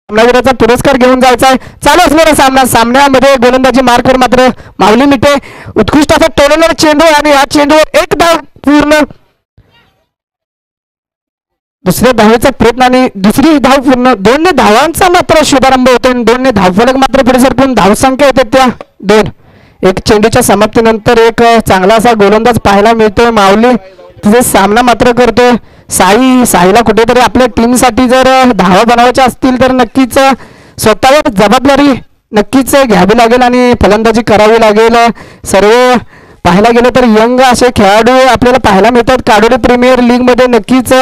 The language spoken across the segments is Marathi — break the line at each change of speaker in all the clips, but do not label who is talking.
सामनावीराचा पुरस्कार घेऊन जायचा आहे. चालू असलेला सामन्यामध्ये गोलंदाजी मार्कवर मात्र माऊली मिटे उत्कृष्ट असा टोलवलेला चेंडू आणि या चेंडूवर एक धाव पूर्ण. दुसऱ्या धावेचा प्रयत्न आणि दुसरी धाव पूर्ण. 2 धावांचा मात्र शुभारंभ होतो आणि 2 धावफलक मात्र पुढे सरकून धावसंख्या होते त्या 2. एक चेंडूच्या समाप्तीनंतर एक चांगला असा गोलंदाज पाहायला मिळतोय. माऊली तिथे सामना मात्र करतोय. साईला कुठेतरी आपल्या टीमसाठी जर धावा बनवायच्या असतील तर नक्कीच स्वतःवर जबाबदारी नक्कीच घ्यावी लागेल आणि फलंदाजी करावी लागेल. सर्व पाहायला गेलं तर यंग असे खेळाडू आपल्याला पाहायला मिळतात. काडोली प्रीमियर लीग मध्ये नक्कीच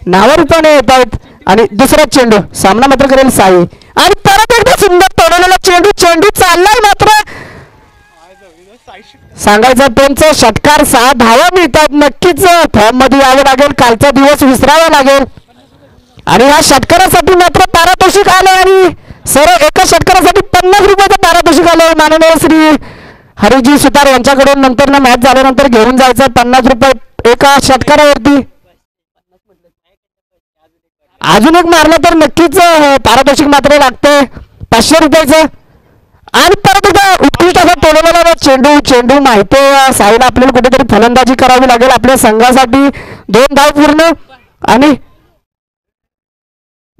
नावारूपाने येत आहेत. आणि दुसरा चेंडू सामना मात्र करेल साई आणि परत एकदा सुंदर तोडलेला चेंडू चाललाय मात्र सांगायचं त्यांचं षटकार 6 धावा मिळतात. नक्कीच फॉर्म मध्ये यावं लागेल. कालचा दिवस विसरावा लागेल आणि या षटकारासाठी मात्र पारितोषिक आले आणि सरळ एका षटकारासाठी 50 रुपयाचं पारितोषिक आलं. माननीय श्री हरिजी सुतार यांच्याकडून नंतर ना मॅच झाल्यानंतर घेऊन जायचं 50 रुपये एका षटकारावरती. अजून एक मारलं तर नक्कीच पारितोषिक मात्र लागतंय 500 रुपयाचं. आणि परत एकदा उत्कृष्ट असा तोडवलेला चेंडू माहिती साईला आपल्याला कुठेतरी फलंदाजी करावी लागेल आपल्या संघासाठी. 2 धाव पूर्ण आणि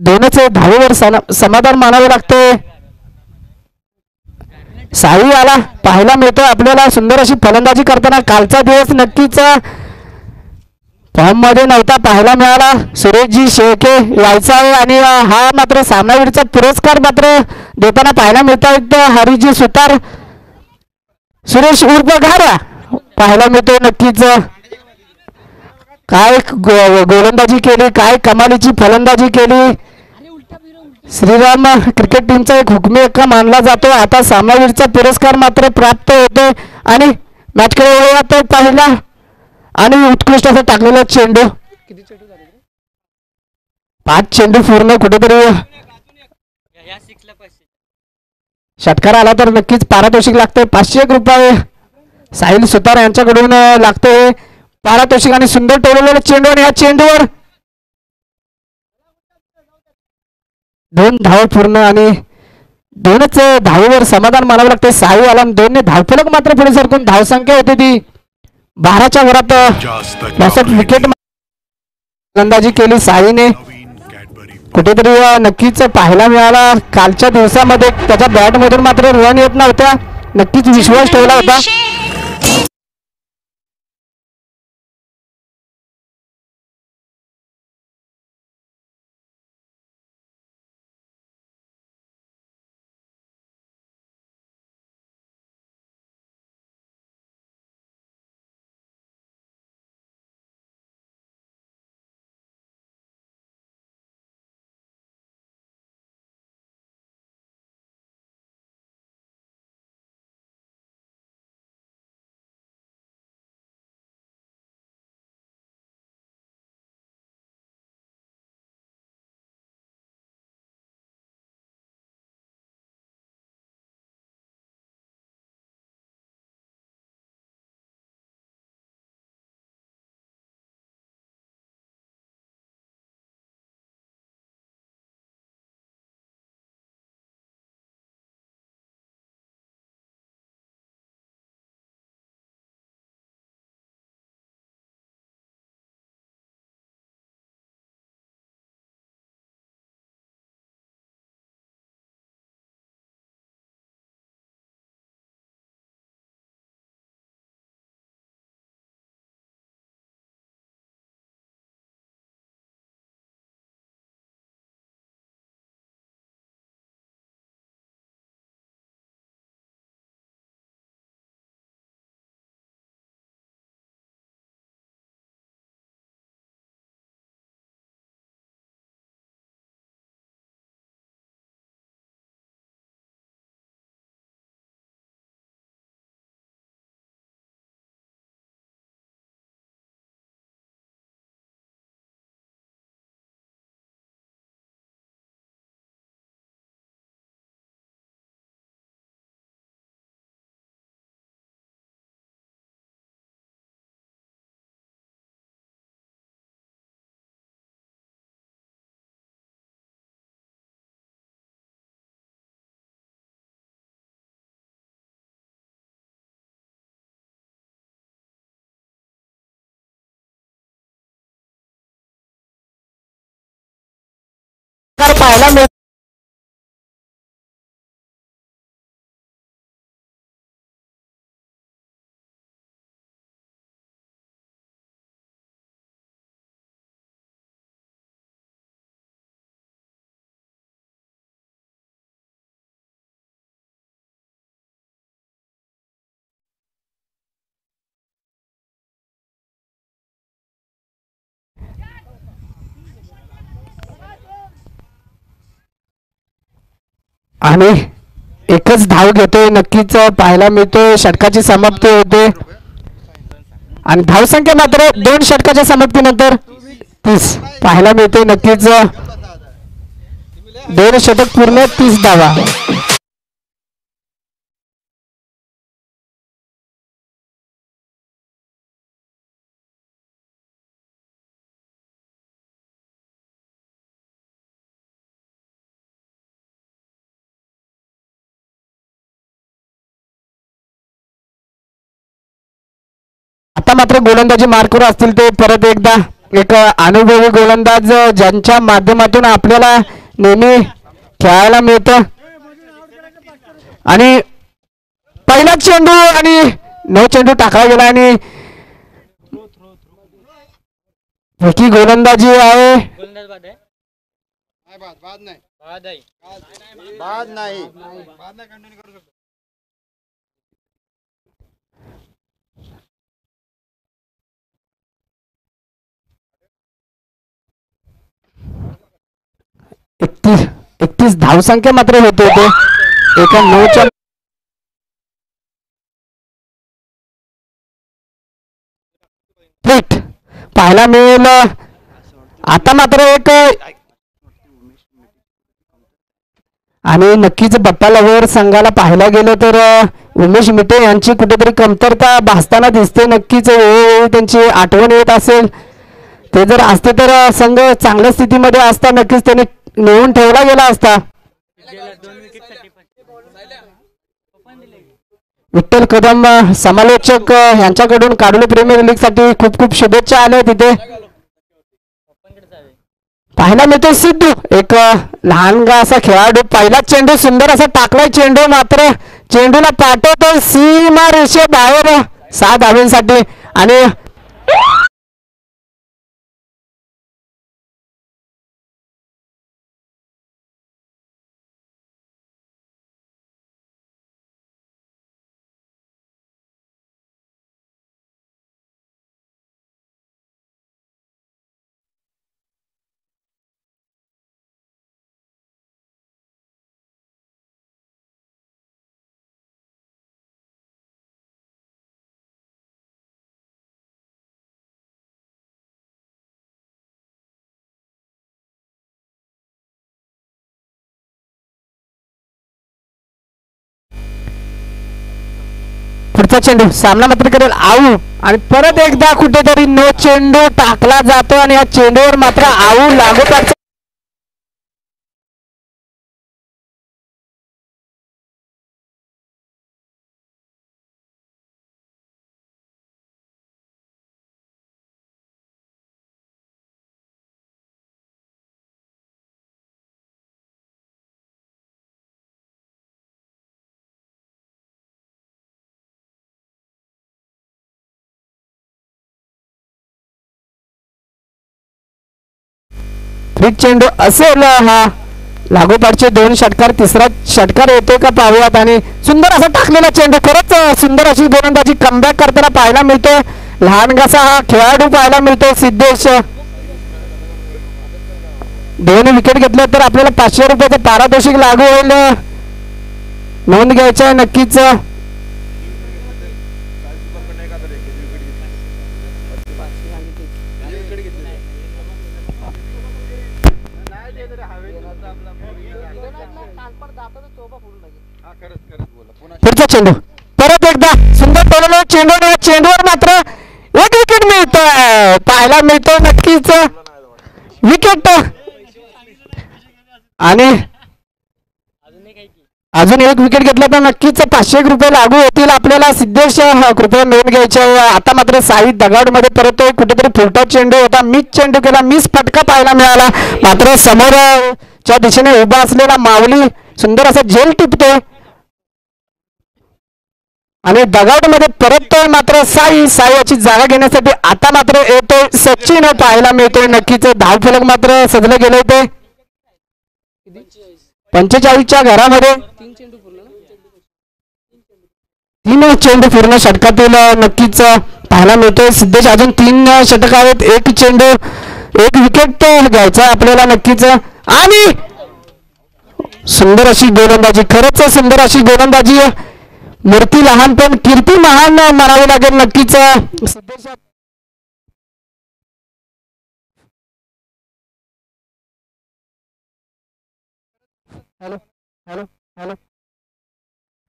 2च धावेवर समाधान मानावे लागते. साई आला पाहायला मिळतो आपल्याला सुंदर अशी फलंदाजी करताना. कालचा दिवस नक्कीच फॉर्म मध्ये नव्हता पाहायला मिळाला. सुरेशजी शेळके यायचा आहे आणि हा मात्र सामनावीरचा पुरस्कार मात्र देताना पाहायला मिळतात. हरिजी सुतार सुरेश उर्फ घारा पाहायला मिळतो. नक्कीच काय गोलंदाजी केली, काय कमालीची फलंदाजी केली. श्रीराम क्रिकेट टीमचा एक हुकमी हक्का मानला जातो. आता सामनावीरचा पुरस्कार मात्र प्राप्त होतो आणि मॅचकडे पाहिला आणि उत्कृष्ट असा टाकलेला चेंडू. 5 चेंडू पूर्ण कुठेतरी षटकार आला तर नक्कीच पारितोषिक लागते 500 रुपये. साहिल सुतार यांच्याकडून लागते पारितोषिक आणि सुंदर टोलवलेला चेंडू आणि या चेंडूवर 2 धाव पूर्ण आणि 2च धावेवर समाधान मानावं लागते. साई आला 2 धावफलक मात्र पुढे सरकून धावसंख्या होती ती 12च्या वरात 62 विकेट फलंदाजी केली साईने. कुठेतरी नक्कीच पाहायला मिळाला कालच्या दिवसामध्ये त्याच्या बॅट मधून मात्र रन येत नव्हत्या. नक्कीच विश्वास ठेवला होता. पाहायला मिळतो. आणि एकच धाव घेतोय नक्कीच पाहायला मिळतोय. षटकाची समाप्ती होते आणि धावसंख्या मात्र 2 षटकाच्या समाप्तीनंतर 30 पाहायला मिळतोय. नक्कीच 2 षटक पूर्ण 30 धावा. आता मात्र गोलंदाजी मार्कवर असतील ते परत एकदा एक अनुभवी गोलंदाज ज्यांच्या माध्यमातून आपल्याला नेहमी खेळायला मिळतं. आणि पहिला चेंडू आणि 9 चेंडू टाकला गेला आणि ही गोलंदाजी आहे. एकतीस धावसंख्या मात्र होते एका 9च्या पाहायला मिळेल. आता मात्र एक आणि नक्कीच बाप्पा लवर संघाला पाहायला गेलं तर उमेश मिटे यांची कुठेतरी कमतरता भासताना दिसते. नक्कीच त्यांची आठवण येत असेल. ते जर असते तर संघ चांगल्या स्थितीमध्ये असता नक्कीच त्याने नेऊन ठेवला गेला असता. विठ्ठल कदम समालोचक यांच्याकडून काडोली प्रीमियर लीग साठी खूप खूप शुभेच्छा आल्या तिथे. पाहायला मिळतो सिद्धू एक लहानगा असा खेळाडू. पहिला चेंडू सुंदर असा टाकलाय चेंडू मात्र चेंडूला पाठवतो सीमा रेषे बाहेर 6 धावांसाठी. आणि पुढचा चेंडू सामना मात्र करेल आऊट आणि परत एकदा कुठेतरी 9 चेंडू टाकला जातो आणि या चेंडूवर मात्र आऊट लागोपाठ चेंडू असेल. हा लागोपाठचे 2 षटकार 3रा षटकार येतो का पाहूयात. आणि सुंदर असा टाकलेला चेंडू खरंच सुंदर अशी गोलंदाजी कमबॅक करताना पाहायला मिळतोय. लहानगासा हा खेळाडू पाहायला मिळतो सिद्धेश. 2 विकेट घेतल्या तर आपल्याला 500 रुपयाचं पारितोषिक लागू होईल. नोंद घ्यायचं आहे नक्कीच. पुढचा चेंडू परत एकदा सुंदर टोलला चेंडूवर मात्र 1 विकेट मिळतोय पाहायला मिळतो नक्कीच विकेट. आणि अजून 1 विकेट घेतला तर नक्कीच 500 रुपये लागू होतील आपल्याला. सिद्धेश कृपया नोंद घ्यायचे. आता मात्र साई दगाड मध्ये परतोय. कुठेतरी फुलटा चेंडू होता मिस चेंडू केला मिस फटका पाहायला मिळाला. मात्र समोर च्या दिशेने उभा असलेला माऊली सुंदर असा झेल टिपतोय आणि डगआउट मध्ये परततोय मात्र साई याची जागा घेण्यासाठी आता मात्र येतोय सचिन पाहायला मिळतोय. नक्कीच धावफलक मात्र सजले गेले होते 45च्या घरामध्ये 3 चेंडू पूर्ण षटकातील नक्कीच पाहायला मिळतोय. सिद्धेश अजून 3 षटक आहेत, 1 चेंडू 1 विकेट घ्यायचा आपल्याला नक्कीच. आणि सुंदर अशी गोलंदाजी, खरंच सुंदर अशी गोलंदाजी. मूर्ती लहान पण कीर्ती महान म्हणावी लागेल नक्कीच Siddhesh. Hello hello hello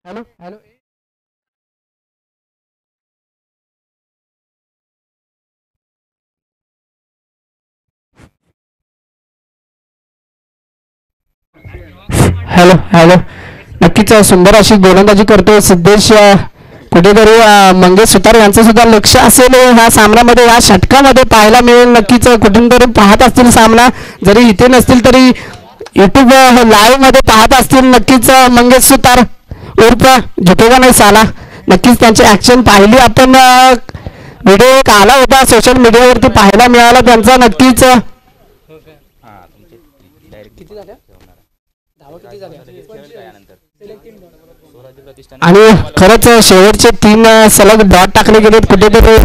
hello hello hello hello नक्कीच सुंदर अशी गोलंदाजी करतोय सिद्धेश. कुठेतरी मंगेश सुतार यांचं सुद्धा लक्ष असेल ह्या सामन्यामध्ये, या षटकामध्ये पाहायला मिळेल. नक्कीच कुठून तरी पाहत असतील सामना, जरी इथे नसतील तरी युट्यूब लाईव्ह मध्ये पाहत असतील नक्कीच. मंगेश सुतार उर्फ झुकेगा नाही साला, नक्कीच त्यांची ऍक्शन पाहिली आपण. व्हिडिओ एक आला होता सोशल मीडियावरती पाहायला मिळाला त्यांचा. नक्कीच आणि खरंच शेवटचे 3 सलग डॉट टाकले गेलेत कुठेतरी.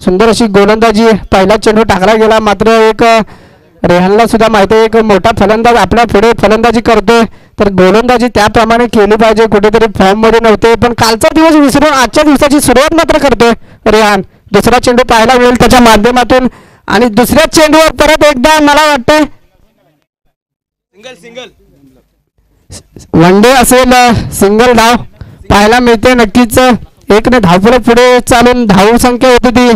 सुंदर अशी गोलंदाजी, पहिला चेंडू टाकला गेला मात्र एक रेहानला सुद्धा माहिती आहे एक मोठा फलंदाज आपल्या पुढे फलंदाजी करतोय, तर गोलंदाजी त्याप्रमाणे केली पाहिजे. कुठेतरी फॉर्म मध्ये नव्हते पण कालचा दिवस विसरून आजच्या दिवसाची सुरुवात मात्र करतोय रेहान. दुसरा चेंडू पाहायला मिळेल त्याच्या माध्यमातून आणि दुसऱ्या चेंडूवर परत एकदा मला वाटतंय वन डे असेल, सिंगल धाव पाहायला मिळते. नक्कीच 1 धावफलक पुढे चालून धाव संख्या होती ती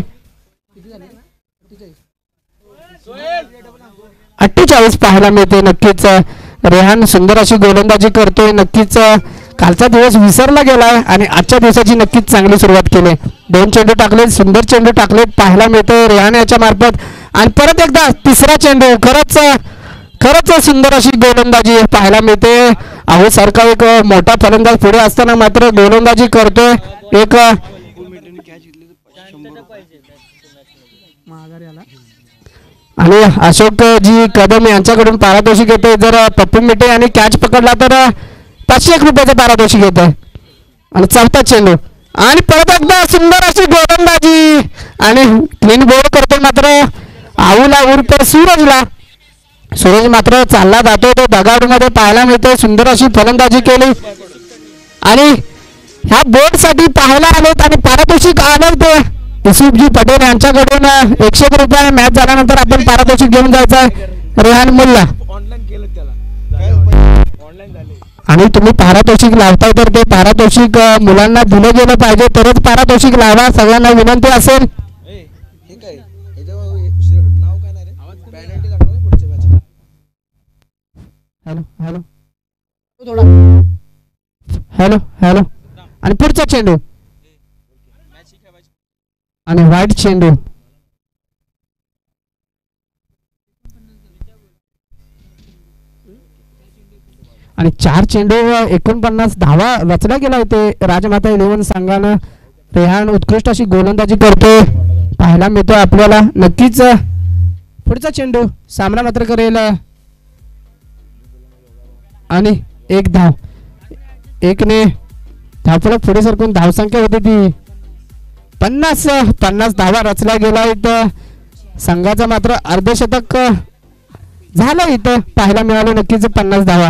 48 पाहायला मिळते. नक्कीच रेहान सुंदर अशी गोलंदाजी करतोय. नक्कीच कालचा दिवस विसरला गेलाय आणि आजच्या दिवसाची नक्कीच चांगली सुरुवात केली. 2 चेंडू टाकले, सुंदर चेंडू टाकले पाहायला मिळतोय रेहान याच्या मार्फत. आणि परत एकदा तिसरा चेंडू, खरंच सुंदर अशी गोलंदाजी पाहायला मिळते. अहो सारखा एक मोठा फलंदाज पुढे असताना मात्र गोलंदाजी करतोय. एक आणि अशोक जी कदम यांच्याकडून पारितोषिक येते. जर पप्पू मिटे यांनी कॅच पकडला तर 501 रुपयाचं पारितोषिक येत आहे. आणि चौथा चेंडू आणि परत एकदा सुंदर अशी गोलंदाजी आणि क्लीन बॉल करतो मात्र आऊला उर्फ सूरज मात्र चालला जातो. तो डगआउटमध्ये पाहायला मिळतोय. सुंदर अशी फलंदाजी केली आणि ह्या बोर्डसाठी पाहायला आलेत आणि पारितोषिक आले ते युसुफजी पटेल यांच्याकडून 101 रुपये. मॅच झाल्यानंतर आपण पारितोषिक घेऊन जायचं रेहान मुल्ला. आणि तुम्ही पारितोषिक लावताय तर ते पारितोषिक मुलांना दिलं गेलं पाहिजे तरच पारितोषिक लावा. सगळ्यांना विनंती असेल. हॅलो हॅलो हॅलो हॅलो आणि पुढचा चेंडू आणि वाईट चेंडू आणि 4 चेंडू 49 धावा रचल्या गेला होते राजमाता 11 संघानं. रेहान उत्कृष्ट अशी गोलंदाजी करतोय पाहायला मिळतोय आपल्याला. नक्कीच पुढचा चेंडू सामना मात्र करेल आणि एक धाव. एकने धावफलक पुढे सरकून धावसंख्या होती ती 50 धावा रचल्या गेला. इथं संघाचा मात्र अर्धशतक झालं इथं पाहायला मिळालं नक्कीच 50 धावा.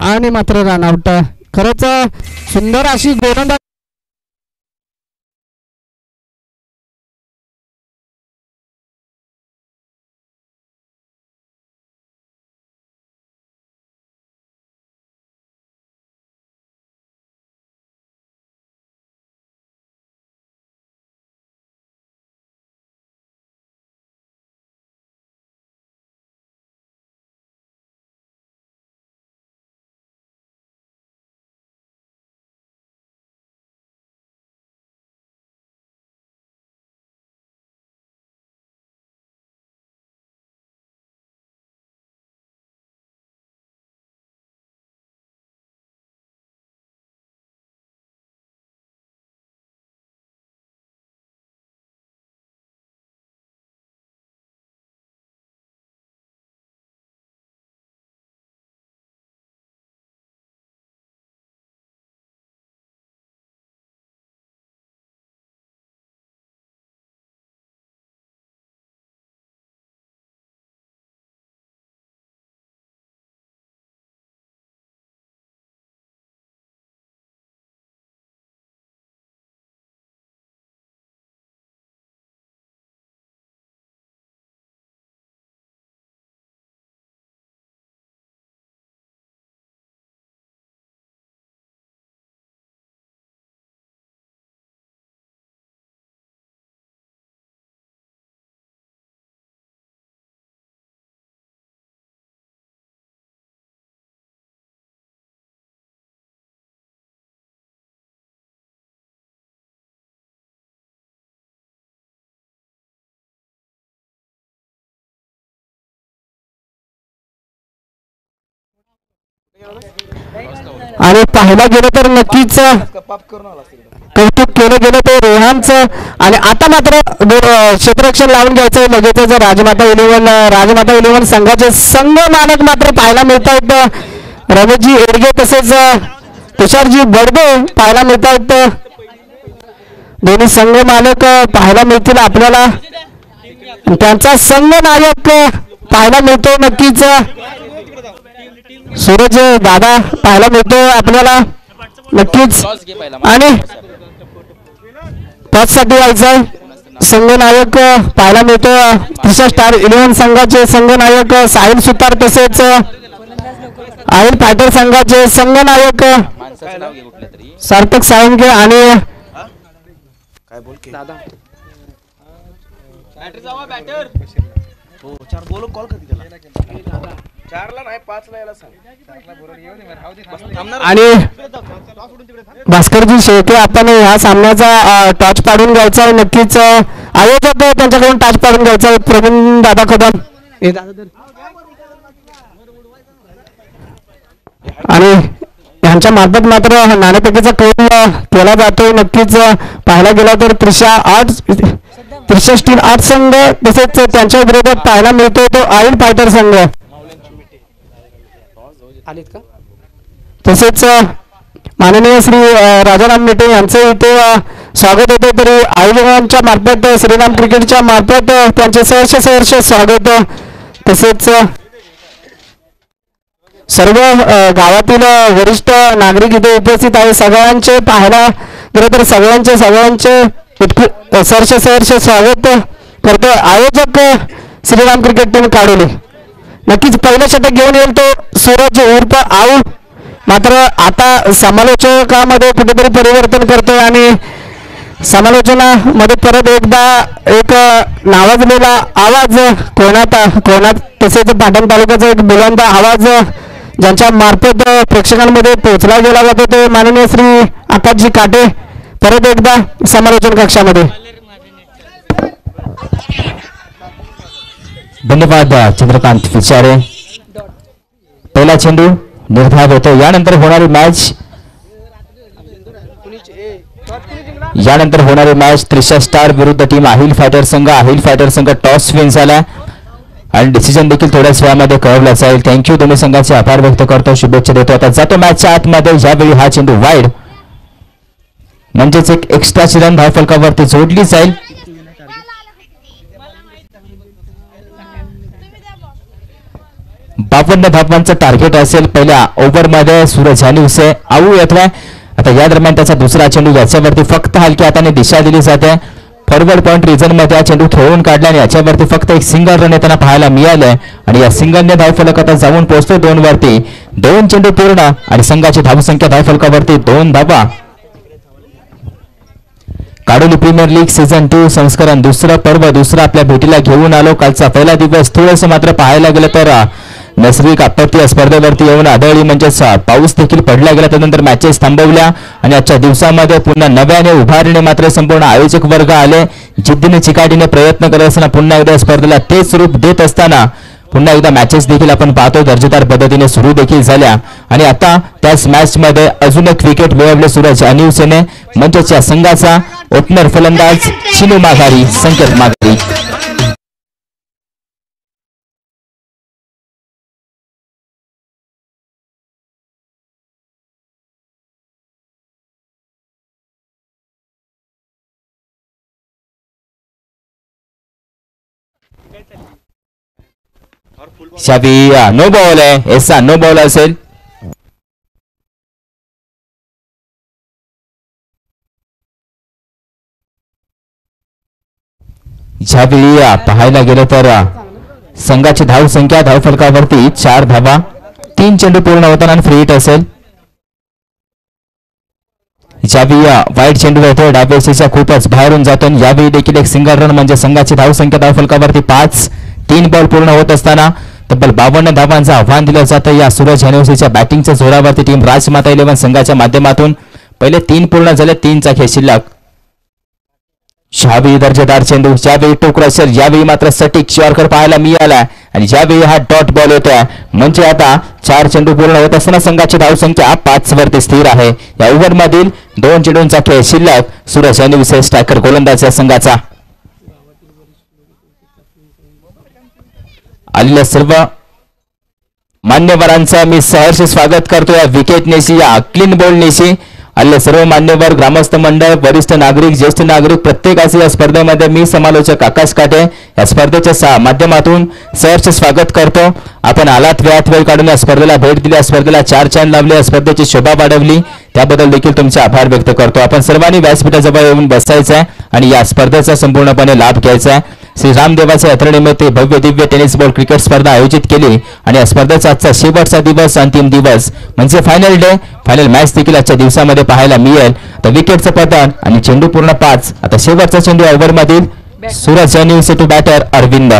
आणि मात्र रनआउट. खरंच सुंदर अशी गोलंदाज आणि पाहायला गेलं तर नक्कीच कौतुक केलं गेलं ते रोहानचं. आणि आता मात्र क्षेत्ररक्षण लावून घ्यायचं लगेच राजमाता 11 संघाचे संघ मालक मात्र पाहायला मिळत आहेत. रमेशजी एडगे तसेच तुषारजी बडबे पाहायला मिळत आहेत. दोन्ही संघ मालक पाहायला मिळतील आपल्याला. त्यांचा संघ नायक पाहायला मिळतो नक्कीच सूरज दादा पाहायला मिळतो आपल्याला नक्कीच. आणि टॉस साठी व्हायचं संघ नायक पाहायला मिळतो. त्रिशा स्टार 11 संघाचे संघ नायक साहिल सुतार तसेच आईल फायटर संघाचे संघ नायक सार्थक साळुंके आणि आणि भास्करजी शेळके आपण ह्या सामन्याचा टॉच पाडून घ्यायचा आहे नक्कीच. आयोजक त्यांच्याकडून टॉच पाडून घ्यायचा आहे प्रवीण दादा कदम. आणि यांच्या मार्फत मात्र नाणेफेकीचा कौल केला जातोय नक्कीच. पाहायला गेला तर त्रिशा स्टील 8 संघ तसेच त्यांच्या विरोधात पाहायला मिळतोय तो आईल फायटर संघ. तसेच माननीय श्री राजाराम मेटे यांचं इथे स्वागत होते. तरी आयोजकांच्या मार्फत श्रीराम क्रिकेटच्या मार्फत त्यांचे सहर्ष स्वागत. तसेच सर्व गावातील वरिष्ठ नागरिक इथे उपस्थित आहे. सगळ्यांचे पाहायला गेलं तर सगळ्यांचे सहर्ष स्वागत करतो आयोजक श्रीराम क्रिकेट टीम काढोली. नक्कीच पहिलं षटक घेऊन येईल तो सूरज उर्फ आऊ. मात्र आता समालोचकामध्ये कुठेतरी परिवर्तन करतोय आणि समालोचनामध्ये परत एकदा एक नावाजलेला आवाज कोणात तसेच पाटण तालुक्याचा एक बुलंद आवाज ज्यांच्या मार्फत प्रेक्षकांमध्ये पोहोचला गेला जातो ते माननीय श्री आकाशजी काटे परत एकदा समालोचन कक्षामध्ये.
धन्यवाद चंद्रकांत विचारे. पहिला चेंडू निर्धाव येतो. यानंतर होणारी मॅच त्रिशा स्टार विरुद्ध टीम अहिल फायटर संघ टॉस विन झाला आणि डिसिजन देखील थोड्याच वेळामध्ये कळवला जाईल. थँक्यू. दोन्ही संघाचे आभार व्यक्त करतो, शुभेच्छा देतो. आता जातो मॅचच्या आतमध्ये. यावेळी हा चेंडू वाईड म्हणजेच एक एक्स्ट्राची रन धावफलकावरती जोडली जाईल. बावन्न धावांचं टार्गेट असेल पहिल्या ओव्हरमध्ये. सूरज यानिवसे आऊ येतोय. आता या दरम्यान त्याचा दुसरा चेंडू याच्यावरती फक्त हलक्या हाताने दिशा दिली जाते. फॉरवर्ड पॉइंट रिजन मध्ये हा चेंडू खेळून काढला आणि याच्यावरती फक्त एक सिंगल रन येताना पाहायला मिळालंय आणि या सिंगलने धावफलक आता जाऊन पोहोचतो 2 वरती. 2 चेंडू पूर्ण आणि संघाची धावसंख्या धावफलकावरती 2 धावा. काडोली प्रीमियर लीग सीझन 2 संस्करण दुसरं पर्व दुसरा आपल्या भेटीला घेऊन आलो. कालचा पहिला दिवस थोडंसं मात्र पाहायला गेलं तर नैसर्गिक आपत्ती स्पर्धेवरती येऊन आदळली म्हणजेच पाऊस देखील पडला गेला. त्यानंतर मॅचेस थांबवल्या आणि आजच्या दिवसामध्ये पुन्हा नव्याने उभारणे मात्र संपूर्ण आयोजक वर्ग आले. जिद्दीने चिकाटीने प्रयत्न करत असताना पुन्हा एकदा स्पर्धेला तेच रूप देत असताना पुन्हा एकदा मॅचेस देखील आपण पाहतो दर्जेदार पद्धतीने सुरू देखील झाल्या आणि आता त्याच मॅच मध्ये अजून एक विकेट मिळवले सूरज अनिवसेने. म्हणजेच या संघाचा ओपनर फलंदाज चिनू माघारी, संकेत माघारी. शाबी नो बॉल आहे. ऐसा नो बॉल असेल. ज्यावेळी पाहायला गेलं तर संघाची धावसंख्या धावफलकावरती 4 धावा. 3 चेंडू पूर्ण होताना फ्री हिट असेल. ज्यावेळी वाईट चेंडू येतो डाव्याच्या खूपच बाहेरून जातो. यावेळी देखील एक सिंगल रन म्हणजे संघाची धावसंख्या धावफलकावरती 5. 3 बॉल पूर्ण होत असताना तब्बल 52 धावांचं आव्हान दिलं जातं या सूरज युनिव्हर्सिटीच्या बॅटिंगच्या जोरावरती. टीम राजमाता 11 संघाच्या माध्यमातून पहिले 3 पूर्ण झाले. 3चा खेळ शिल्लक. यावेळी दर्जेदार चेंडू. ज्यावेळी टोक रसेल यावेळी मात्र सटीक शॉर्कर पाहायला मिळाला आणि ज्यावेळी हा डॉट बॉल होतोय म्हणजे आता 4 चेंडू पूर्ण होत असताना संघाची धावसंख्या 5 वरती स्थिर आहे. या ओव्हरमधील 2 चेंडूंचा खेळ शिल्लक. सूरज युनिव्हर्सिटी स्ट्रायकर गोलंदाज या संघाचा. आलेल्या सर्व मान्यवरांचं मी सहर्ष स्वागत करतो या विकेट नेशी, या क्लीन बॉल नेशी. आलेले सर्व मान्यवर, ग्रामस्थ मंडळ, वरिष्ठ नागरिक, ज्येष्ठ नागरिक प्रत्येकाचे या स्पर्धेमध्ये मी समालोचक आकाश काटे या स्पर्धेच्या माध्यमातून सहर्ष स्वागत करतो. आपण आलात वेळात वेळ काढून या स्पर्धेला भेट दिली, या स्पर्धेला 4 चांद लावले, या स्पर्धेची शोभा वाढवली, त्याबद्दल देखील तुमचे आभार व्यक्त करतो. आपण सर्वांनी व्यासपीठाजवळ येऊन बसायचं आहे आणि या स्पर्धेचा संपूर्णपणे लाभ घ्यायचा आहे. श्री रामदेवाच्या यात्रेनिमित्त भव्य दिव्य टेनिस बॉल क्रिकेट स्पर्धा आयोजित केली आणि या स्पर्धेचा आजचा शेवटचा दिवस, अंतिम दिवस म्हणजे फायनल डे. फायनल मॅच देखील आजच्या दिवसामध्ये पाहायला मिळेल. तर विकेटचं पतन आणि चेंडू पूर्ण 5. आता शेवटचा चेंडू ओव्हरमधील सूरज युनिव्हर्सिटी बॅटर अरविंद.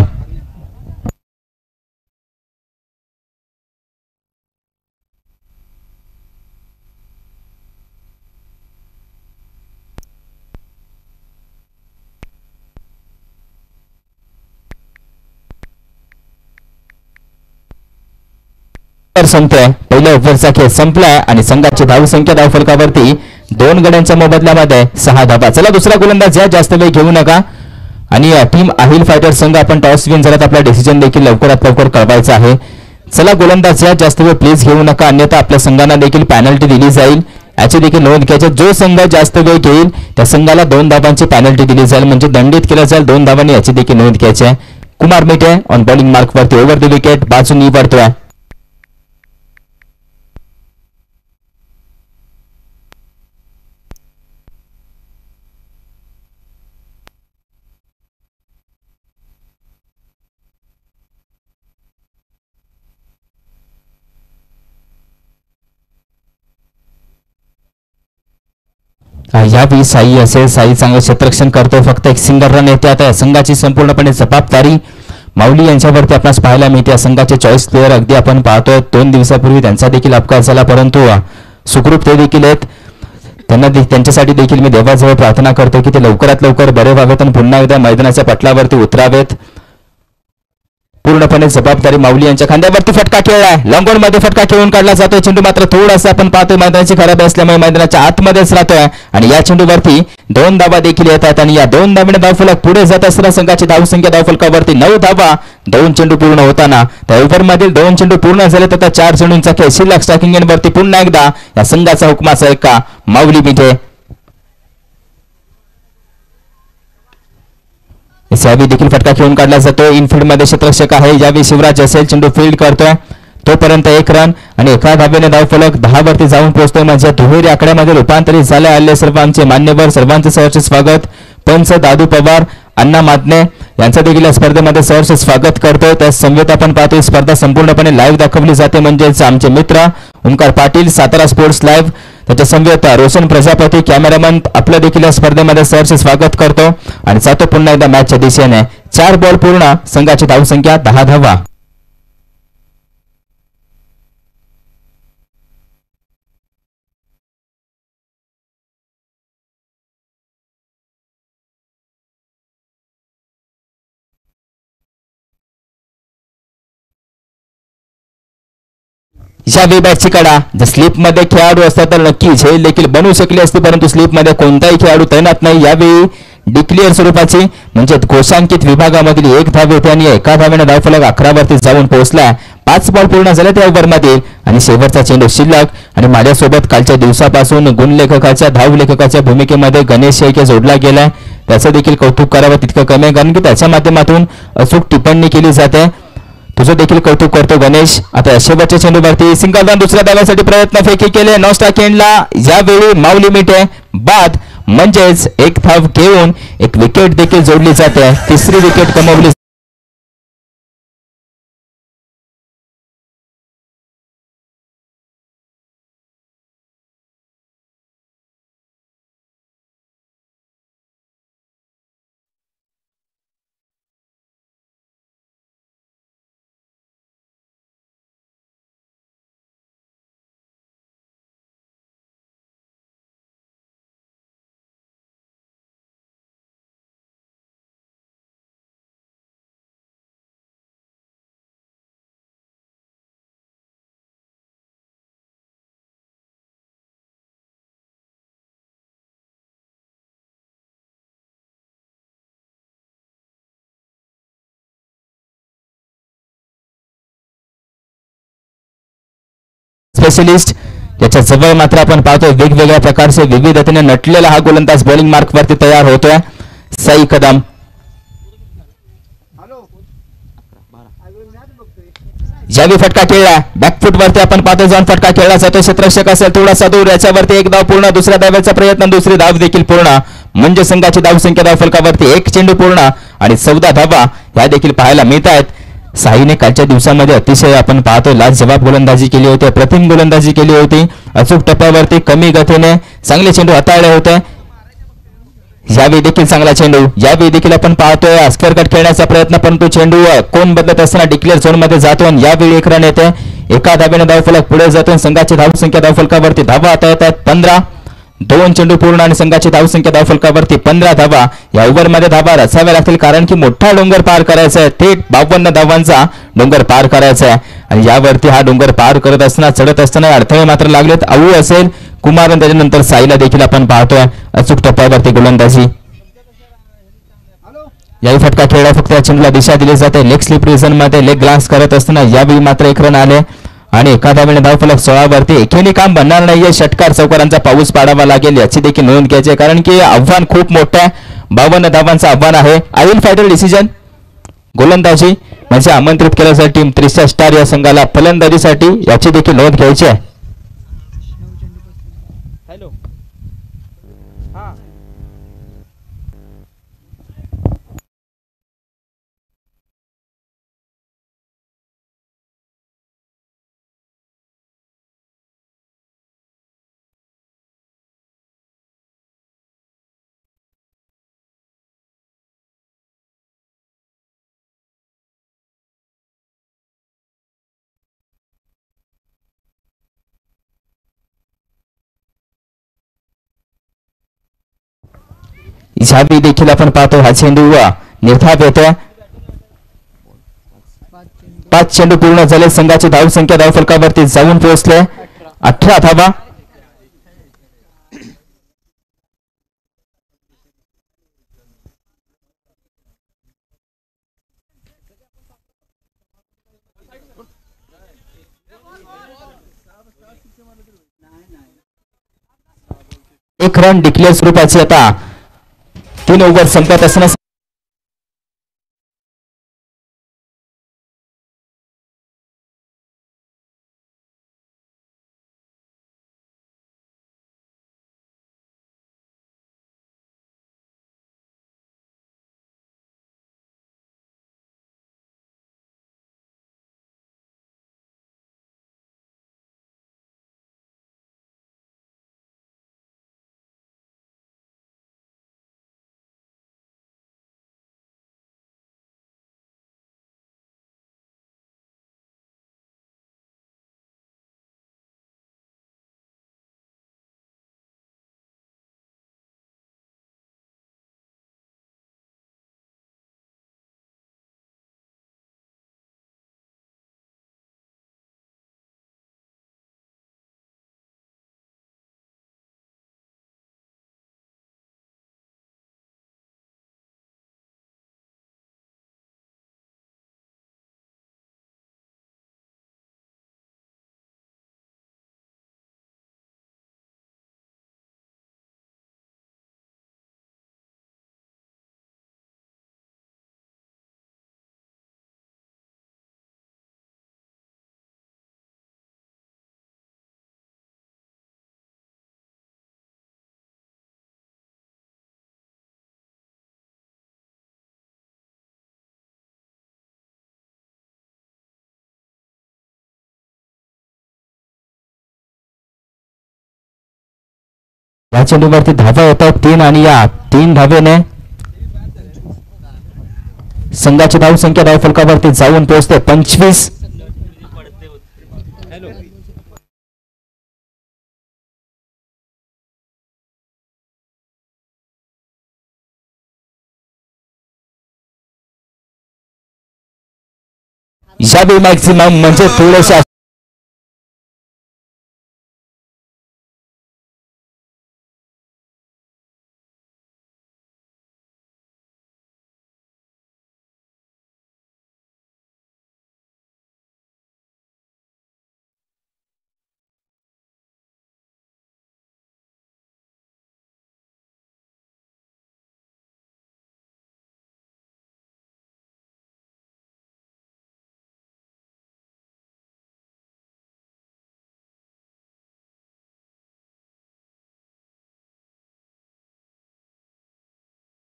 संपतोय. पहिल्या ओव्हरचा खेळ संपलाय आणि संघाची धावसंख्या धावफलकावरती 2 गड्यांच्या मोबदल्यामध्ये 6 धावा. चला दुसरा गोलंदाज जास्त वेळ घेऊ नका आणि टीम अहिल फायटर संघ आपण टॉस विन झालात. आपला डिसिजन देखील लवकरात लवकर कळवायचा आहे. चला गोलंदाज जास्त वेळ प्लीज घेऊ नका, अन्यथा आपल्या संघांना देखील पॅनल्टी दिली जाईल. याची देखील नोंद घ्यायची. जो संघ जास्त वेळ घेईल त्या संघाला 2 धावांची पॅनल्टी दिली जाईल, म्हणजे दंडित केलं जाईल 2 धावांनी. याची देखील नोंद घ्यायची आहे. कुमार मिटे ऑन बॉलिंग मार्क वरती ओव्हर द विकेट बाजून निवडतोय. यावेळी साई असेल. साई चांगलं क्षेत्ररक्षण करतो, फक्त एक सिंगल रन येते. आता संघाची संपूर्णपणे जबाबदारी माऊली यांच्यावरती आपणास पाहायला मिळते. संघाचे चॉईस प्लेअर अगदी आपण पाहतोय 2 दिवसापूर्वी त्यांचा देखील अपघात झाला, परंतु सुखरूप ते देखील आहेत. त्यांच्यासाठी देखील मी देवाजवळ प्रार्थना करतो की ते लवकरात लवकर बरे व्हावेत आणि पुन्हा एकदा मैदानाच्या पटलावरती उतरावेत. पूर्णपणे जबाबदारी माऊली यांच्या खांद्यावरती फटका खेळलाय. लॉंगॉन मध्ये फटका खेळून काढला जातोय. चेंडू मात्र थोडासा आपण पाहतोय मैदानाची खराब असल्यामुळे मैदानाच्या आतमध्येच राहतोय आणि या चेंडूवरती 2 धावा देखील येतात आणि या 2 धावांनी धावफलक पुढे जात असताना संघाची धावसंख्या धावफलकावरती 9 धावा. 2 चेंडू पूर्ण होताना त्या ओव्हरमधील 2 चेंडू पूर्ण झाले तर 4 चेंडूंचा खेळ शिल्लक. स्ट्रायकिंग एंडवरती पुन्हा एकदा या संघाचा हुकमाचा एका माऊली मिठे. यावेळी देखील फटका खेळून काढला जातोय. इनफिल्ड मध्ये क्षेत्ररक्षक आहे. यावेळी शिवराज असेल चेंडू फील्ड करतोय तोपर्यंत 1 रन आणि एका धावेने धावफलक 10 वरती जाऊन पोहोचतोय. म्हणजे दुहेरी आकड्यामध्ये रूपांतरित झाले. आले सर्व आमचे मान्यवर सर्वांचे सहर्ष स्वागत. पंच दादू पवार अण्णा मादने यांचं देखील या स्पर्धेमध्ये सहर्ष स्वागत करतोय. त्या समवेत आपण पाहतोय स्पर्धा संपूर्णपणे लाईव्ह दाखवली जाते. म्हणजेच आमचे मित्र ओंकार पाटील सातारा स्पोर्ट्स लाईव्ह त्याच्या समवेत रोशन प्रजापती कॅमेरामन आपलं देखील या स्पर्धेमध्ये सहर्ष स्वागत करतो आणि जातो पुन्हा एकदा मॅचच्या दिशेने. 4 बॉल पूर्ण संघाची धावसंख्या 10 धावा. यावेळी बॅटची कडा जर स्लिप मध्ये खेळाडू असतात तर नक्की झेल देखील बनवू शकले असते परंतु स्लिप मध्ये कोणताही खेळाडू तैनात नाही. यावेळी डिक्लेअर स्वरूपाची म्हणजे घोषांकित विभागामधील 1 धाव येते आणि एका धावेने धावफलक 11 वरती जाऊन पोहोचला. 5 बॉल पूर्ण झाले त्या ओव्हरमध्ये आणि शेवटचा चेंडू शिल्लक. आणि माझ्यासोबत कालच्या दिवसापासून गुणलेखकाच्या धावलेखकाच्या भूमिकेमध्ये गणेश शेळके जोडला गेलाय. त्याचं देखील कौतुक करावं तितकं कमी आहे कारण की त्याच्या माध्यमातून अचूक टिप्पणी केली जाते. तुझं देखील कौतुक करतो गणेश. आता शेवटच्या चेंडूवरती सिंगल रन दुसऱ्या धावासाठी प्रयत्न फेकी केले. नॉस्टा केंडला यावेळी माऊली मिठे बाद म्हणजेच 1 धाव घेऊन 1 विकेट देखील जोडली जाते. 3री विकेट कमवली. स्पेशलिस्ट याच्या जवळ मात्र आपण पाहतोय वेगवेगळ्या प्रकारचे विविधतेने नटलेला हा गोलंदाज बॉलिंग मार्क वरती तयार होतोय. साई कदम यावेळी फटका खेळला. बॅकफुट वरती आपण पाहतो जाऊन फटका खेळला जातो. क्षेत्ररक्षक असेल थोडासा दूर. याच्यावरती 1 धाव पूर्ण. दुसऱ्या धावेचा प्रयत्न 2री धाव देखील पूर्ण. म्हणजे संघाची धावसंख्या धावफलकावरती 1 चेंडू पूर्ण आणि 14 धावा या देखील पाहायला मिळत आहेत. साईने कालच्या दिवसामध्ये अतिशय आपण पाहतो लाजवाब गोलंदाजी केली होती. अप्रतिम गोलंदाजी केली होती. अचूक टप्प्यावरती कमी गतीने चांगले चेंडू हाताळले होते. यावेळी देखील चांगला चेंडू. यावेळी देखील आपण पाहतोय अस्कर कट खेळण्याचा प्रयत्न परंतु चेंडू कोण बदलत असताना डिक्लेअर झोन मध्ये जातो आणि यावेळी 1 रन येते. एका धावेने धावफलक पुढे जातो. संघाची धावसंख्या धावफलकावरती धावा आता येतात 15. 2 चेंडू पूर्ण आणि संघाची धावसंख्या धावफलकावरती 15 धावा. या ओव्हरमध्ये धावा रचाव्या लागतील कारण की मोठा डोंगर पार करायचा आहे. थेट 52 धावांचा डोंगर पार करायचा आहे आणि यावरती हा डोंगर पार करत असताना चढत असताना अडथळे मात्र लागलेत. अवू असेल कुमार आणि त्याच्यानंतर साईला देखील आपण पाहतोय अचूक टप्प्यावरती गोलंदाजी. याही फटका खेळला. फक्त या चेंडूला दिशा दिली जाते. लेग स्लिप रिझन मध्ये लेग ग्लान्स करत असताना यावेळी मात्र 1 रन आले आणि एका धावेने धावफलक 16 वरती. एकेने काम बनणार नाहीये. षटकार चौकारांचा पाऊस पाडावा लागेल याची देखील नोंद घ्यायची कारण की आव्हान खूप मोठं आहे. 52 धावांचं आव्हान आहे. आय विल फायनल डिसिजन गोलंदाजी म्हणजे आमंत्रित केलं जाईल टीम 3 स्टार या संघाला फलंदाजीसाठी याची देखील नोंद घ्यायची आहे. यावेळी देखील आपण पाहतो हा चेंडू निर्धाव येतोय. 5 चेंडू पूर्ण झाले. संघाची धावसंख्या धावफलकावरती जाऊन पोहोचले 18 धावा. एक रन डिक्लेअर स्वरूपाची आता 3 ओव्हर संपत असताना या चेंडूवरती धावा येतात 3 आणि या 3 धावेने संघाची धावसंख्या धावफलकावरती जाऊन पोहोचते 25. यावेळी मॅक्झिमम म्हणजे थोडेसे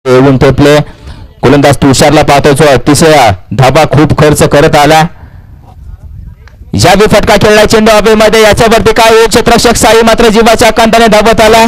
येऊन टेपले. गोलंदाज तुषारला पाहतो जो अतिशय धाबा खूप खर्च करत आला. यावेळी फटका खेळला चेंडू हवेमध्ये. याच्यावरती काय एक क्षेत्ररक्षक साई मात्र जीवाच्या आकांताने धावत आला.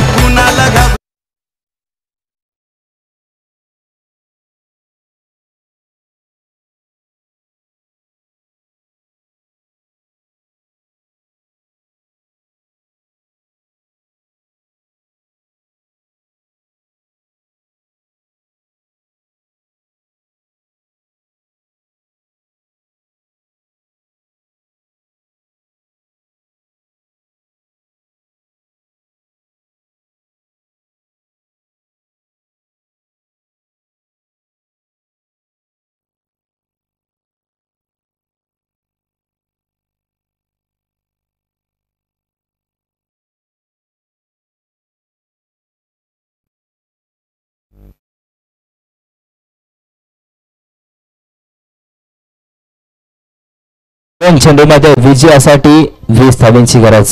दोन चेंडूमध्ये विजयासाठी 20 धावांची गरज.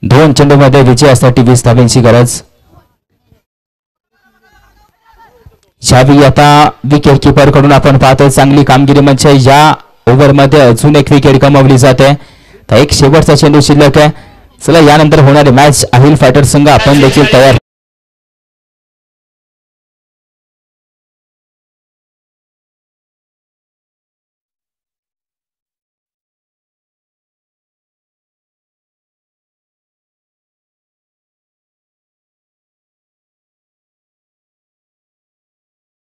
2 चेंडूमध्ये विजयासाठी 20 धावांची गरज. यावेळी आता विकेट किपर कडून आपण पाहतोय चांगली कामगिरी. म्हणजे या ओव्हर मध्ये अजून एक विकेट गमावली जाते. तर एक शेवटचा चेंडू शिल्लक आहे. चला यानंतर होणारे मॅच अहिल फायटर संघ आपण देखील तयार.